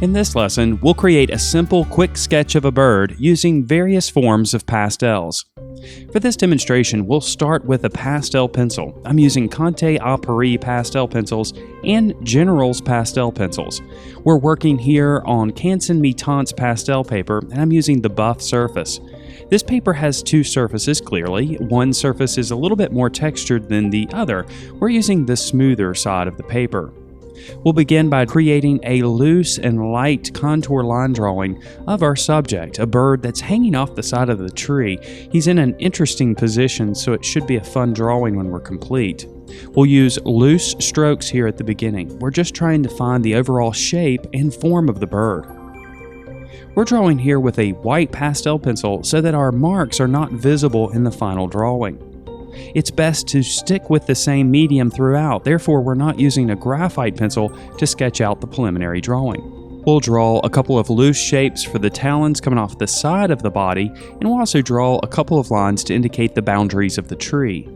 In this lesson, we'll create a simple, quick sketch of a bird using various forms of pastels. For this demonstration, we'll start with a pastel pencil. I'm using Conte a Paris pastel pencils and General's pastel pencils. We're working here on Canson Mi-Teinte's pastel paper, and I'm using the buff surface. This paper has two surfaces clearly. One surface is a little bit more textured than the other. We're using the smoother side of the paper. We'll begin by creating a loose and light contour line drawing of our subject, a bird that's hanging off the side of the tree. He's in an interesting position, so it should be a fun drawing when we're complete. We'll use loose strokes here at the beginning. We're just trying to find the overall shape and form of the bird. We're drawing here with a white pastel pencil so that our marks are not visible in the final drawing. It's best to stick with the same medium throughout, therefore we're not using a graphite pencil to sketch out the preliminary drawing. We'll draw a couple of loose shapes for the talons coming off the side of the body, and we'll also draw a couple of lines to indicate the boundaries of the tree.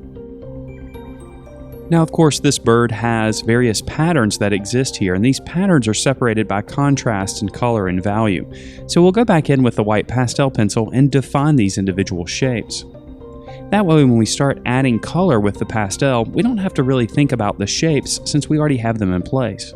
Now, of course, this bird has various patterns that exist here, and these patterns are separated by contrast in color and value. So we'll go back in with the white pastel pencil and define these individual shapes. That way, when we start adding color with the pastel, we don't have to really think about the shapes since we already have them in place.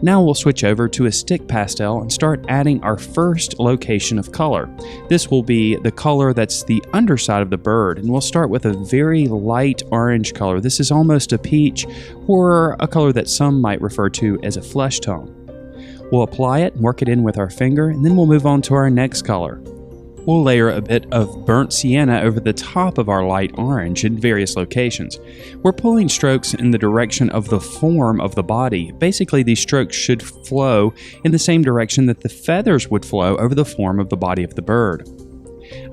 Now we'll switch over to a stick pastel and start adding our first location of color. This will be the color that's the underside of the bird, and we'll start with a very light orange color. This is almost a peach, or a color that some might refer to as a flesh tone. We'll apply it, work it in with our finger, and then we'll move on to our next color. We'll layer a bit of burnt sienna over the top of our light orange in various locations. We're pulling strokes in the direction of the form of the body. Basically, these strokes should flow in the same direction that the feathers would flow over the form of the body of the bird.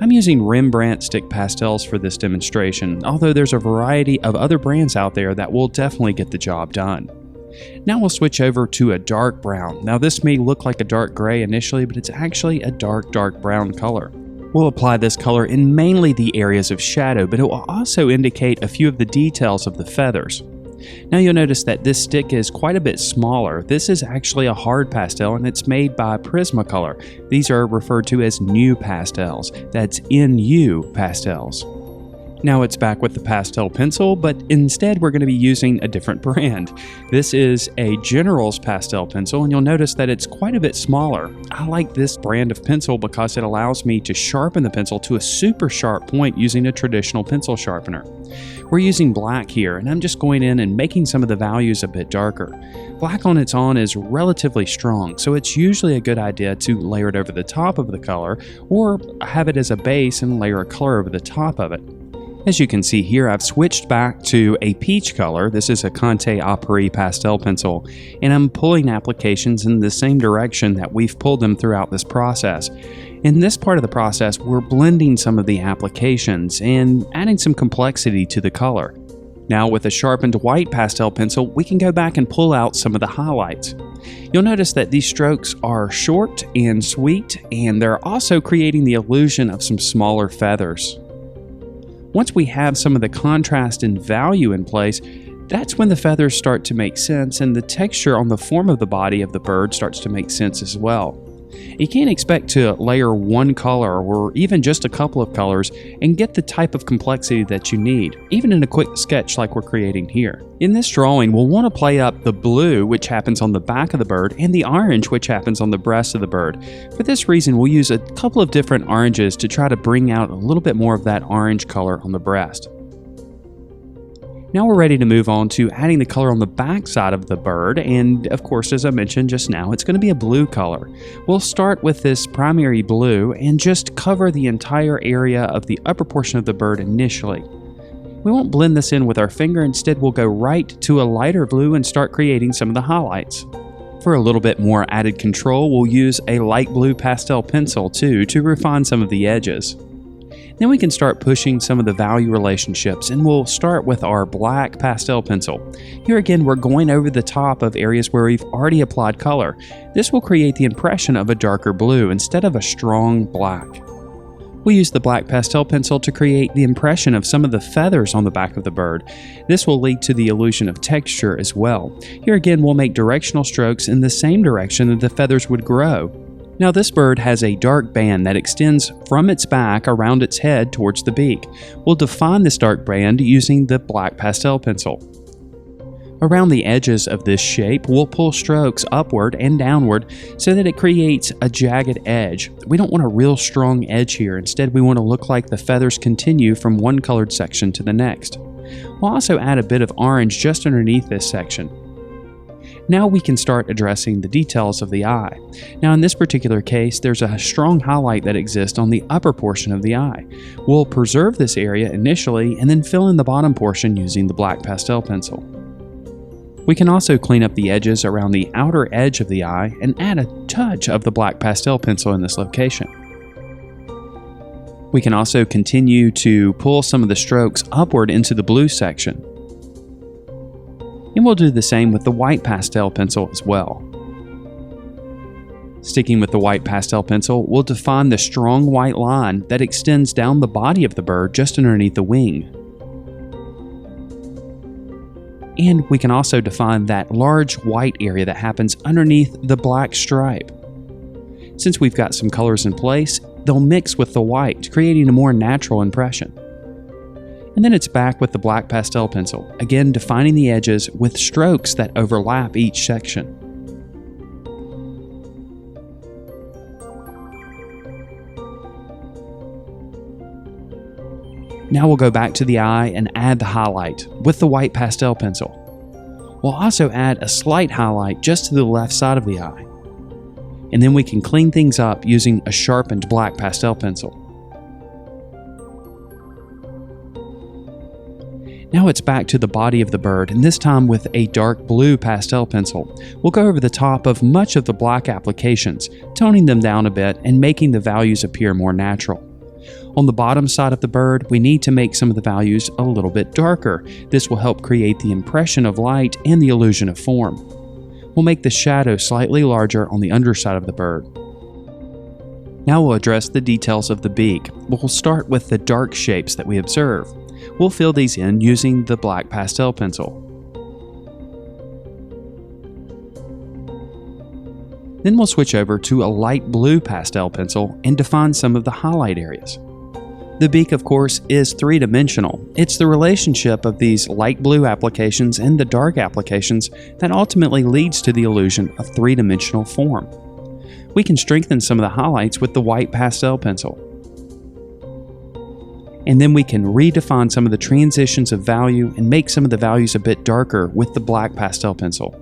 I'm using Rembrandt stick pastels for this demonstration, although there's a variety of other brands out there that will definitely get the job done. Now we'll switch over to a dark brown. Now this may look like a dark gray initially, but it's actually a dark brown color. We'll apply this color in mainly the areas of shadow, but it will also indicate a few of the details of the feathers. Now you'll notice that this stick is quite a bit smaller. This is actually a hard pastel, and it's made by Prismacolor. These are referred to as Nu pastels. That's NU pastels. Now it's back with the pastel pencil, but instead we're going to be using a different brand. This is a General's pastel pencil, and you'll notice that it's quite a bit smaller. I like this brand of pencil because it allows me to sharpen the pencil to a super sharp point using a traditional pencil sharpener. We're using black here, and I'm just going in and making some of the values a bit darker. Black on its own is relatively strong, so it's usually a good idea to layer it over the top of the color, or have it as a base and layer a color over the top of it. As you can see here, I've switched back to a peach color. This is a Conte a Paris pastel pencil, and I'm pulling applications in the same direction that we've pulled them throughout this process. In this part of the process, we're blending some of the applications and adding some complexity to the color. Now with a sharpened white pastel pencil, we can go back and pull out some of the highlights. You'll notice that these strokes are short and sweet, and they're also creating the illusion of some smaller feathers. Once we have some of the contrast and value in place, that's when the feathers start to make sense and the texture on the form of the body of the bird starts to make sense as well. You can't expect to layer one color or even just a couple of colors and get the type of complexity that you need, even in a quick sketch like we're creating here. In this drawing, we'll want to play up the blue, which happens on the back of the bird, and the orange, which happens on the breast of the bird. For this reason, we'll use a couple of different oranges to try to bring out a little bit more of that orange color on the breast. Now we're ready to move on to adding the color on the back side of the bird, and of course, as I mentioned just now, it's going to be a blue color. We'll start with this primary blue and just cover the entire area of the upper portion of the bird initially. We won't blend this in with our finger, instead we'll go right to a lighter blue and start creating some of the highlights. For a little bit more added control, we'll use a light blue pastel pencil too to refine some of the edges. Then we can start pushing some of the value relationships, and we'll start with our black pastel pencil. Here again, we're going over the top of areas where we've already applied color. This will create the impression of a darker blue instead of a strong black. We'll use the black pastel pencil to create the impression of some of the feathers on the back of the bird. This will lead to the illusion of texture as well. Here again, we'll make directional strokes in the same direction that the feathers would grow. Now this bird has a dark band that extends from its back around its head towards the beak. We'll define this dark band using the black pastel pencil. Around the edges of this shape, we'll pull strokes upward and downward so that it creates a jagged edge. We don't want a real strong edge here. Instead, we want to look like the feathers continue from one colored section to the next. We'll also add a bit of orange just underneath this section. Now we can start addressing the details of the eye. Now in this particular case, there's a strong highlight that exists on the upper portion of the eye. We'll preserve this area initially and then fill in the bottom portion using the black pastel pencil. We can also clean up the edges around the outer edge of the eye and add a touch of the black pastel pencil in this location. We can also continue to pull some of the strokes upward into the blue section. And we'll do the same with the white pastel pencil as well. Sticking with the white pastel pencil, we'll define the strong white line that extends down the body of the bird just underneath the wing. And we can also define that large white area that happens underneath the black stripe. Since we've got some colors in place, they'll mix with the white, creating a more natural impression. And then it's back with the black pastel pencil, again defining the edges with strokes that overlap each section. Now we'll go back to the eye and add the highlight with the white pastel pencil. We'll also add a slight highlight just to the left side of the eye. And then we can clean things up using a sharpened black pastel pencil. Now it's back to the body of the bird, and this time with a dark blue pastel pencil. We'll go over the top of much of the black applications, toning them down a bit and making the values appear more natural. On the bottom side of the bird, we need to make some of the values a little bit darker. This will help create the impression of light and the illusion of form. We'll make the shadow slightly larger on the underside of the bird. Now we'll address the details of the beak. We'll start with the dark shapes that we observe. We'll fill these in using the black pastel pencil. Then we'll switch over to a light blue pastel pencil and define some of the highlight areas. The beak, of course, is three-dimensional. It's the relationship of these light blue applications and the dark applications that ultimately leads to the illusion of three-dimensional form. We can strengthen some of the highlights with the white pastel pencil. And then we can redefine some of the transitions of value and make some of the values a bit darker with the black pastel pencil.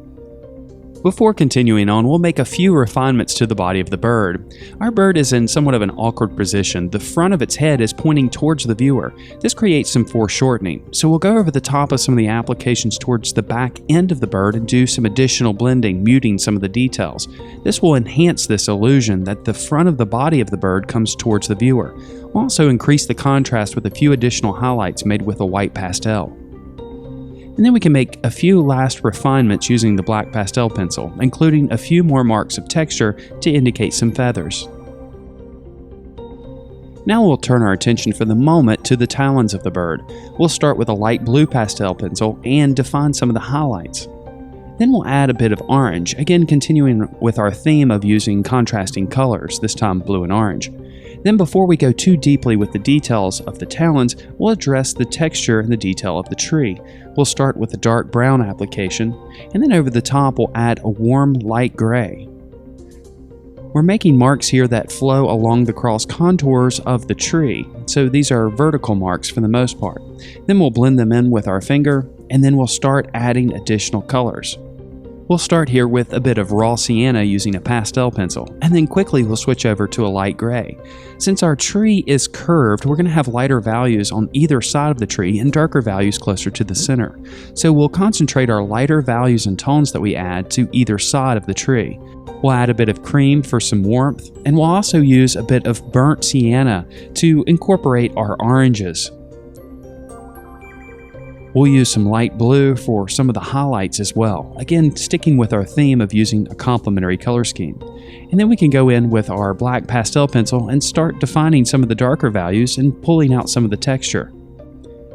Before continuing on, we'll make a few refinements to the body of the bird. Our bird is in somewhat of an awkward position. The front of its head is pointing towards the viewer. This creates some foreshortening, so we'll go over the top of some of the applications towards the back end of the bird and do some additional blending, muting some of the details. This will enhance this illusion that the front of the body of the bird comes towards the viewer. We'll also increase the contrast with a few additional highlights made with a white pastel. And then we can make a few last refinements using the black pastel pencil, including a few more marks of texture to indicate some feathers. Now we'll turn our attention for the moment to the talons of the bird. We'll start with a light blue pastel pencil and define some of the highlights. Then we'll add a bit of orange, again continuing with our theme of using contrasting colors, this time blue and orange. Then before we go too deeply with the details of the talons, we'll address the texture and the detail of the tree. We'll start with a dark brown application, and then over the top we'll add a warm light gray. We're making marks here that flow along the cross contours of the tree, so these are vertical marks for the most part. Then we'll blend them in with our finger, and then we'll start adding additional colors. We'll start here with a bit of raw sienna using a pastel pencil, and then quickly we'll switch over to a light gray. Since our tree is curved, we're going to have lighter values on either side of the tree and darker values closer to the center. So we'll concentrate our lighter values and tones that we add to either side of the tree. We'll add a bit of cream for some warmth, and we'll also use a bit of burnt sienna to incorporate our oranges. We'll use some light blue for some of the highlights as well, again sticking with our theme of using a complementary color scheme. And then we can go in with our black pastel pencil and start defining some of the darker values and pulling out some of the texture.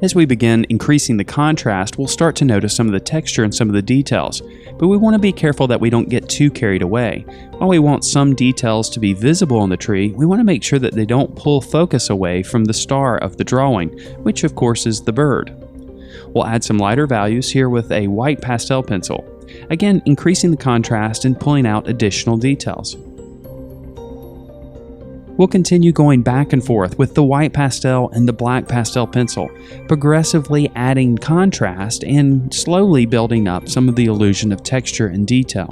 As we begin increasing the contrast, we'll start to notice some of the texture and some of the details, but we want to be careful that we don't get too carried away. While we want some details to be visible on the tree, we want to make sure that they don't pull focus away from the star of the drawing, which of course is the bird. We'll add some lighter values here with a white pastel pencil, again increasing the contrast and pulling out additional details. We'll continue going back and forth with the white pastel and the black pastel pencil, progressively adding contrast and slowly building up some of the illusion of texture and detail.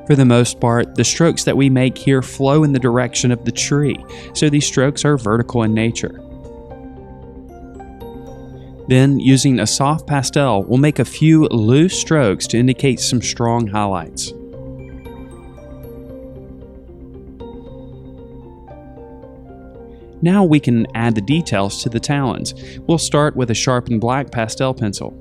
For the most part, the strokes that we make here flow in the direction of the tree, so these strokes are vertical in nature. Then, using a soft pastel, we'll make a few loose strokes to indicate some strong highlights. Now we can add the details to the talons. We'll start with a sharpened black pastel pencil.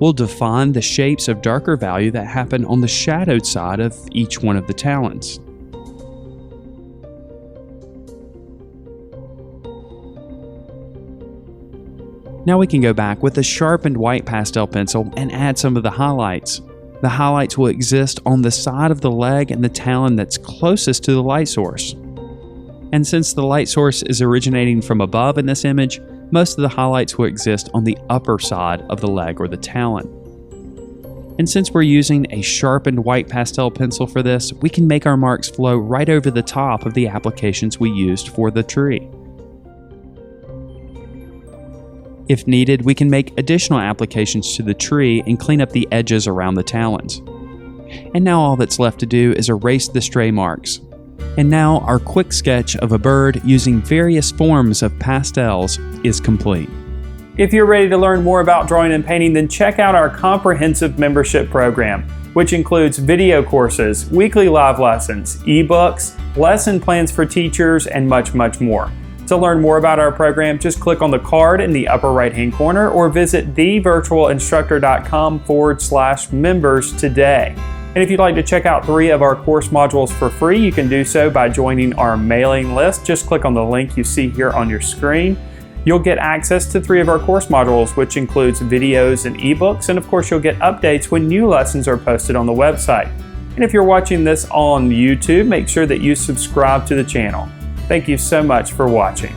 We'll define the shapes of darker value that happen on the shadowed side of each one of the talons. Now we can go back with a sharpened white pastel pencil and add some of the highlights. The highlights will exist on the side of the leg and the talon that's closest to the light source. And since the light source is originating from above in this image, most of the highlights will exist on the upper side of the leg or the talon. And since we're using a sharpened white pastel pencil for this, we can make our marks flow right over the top of the applications we used for the tree. If needed, we can make additional applications to the tree and clean up the edges around the talons. And now all that's left to do is erase the stray marks. And now our quick sketch of a bird using various forms of pastels is complete. If you're ready to learn more about drawing and painting, then check out our comprehensive membership program, which includes video courses, weekly live lessons, ebooks, lesson plans for teachers, and much, much more. To learn more about our program, just click on the card in the upper right-hand corner or visit thevirtualinstructor.com/members today. And if you'd like to check out 3 of our course modules for free, you can do so by joining our mailing list. Just click on the link you see here on your screen. You'll get access to 3 of our course modules, which includes videos and ebooks, and of course you'll get updates when new lessons are posted on the website. And if you're watching this on YouTube, make sure that you subscribe to the channel. Thank you so much for watching.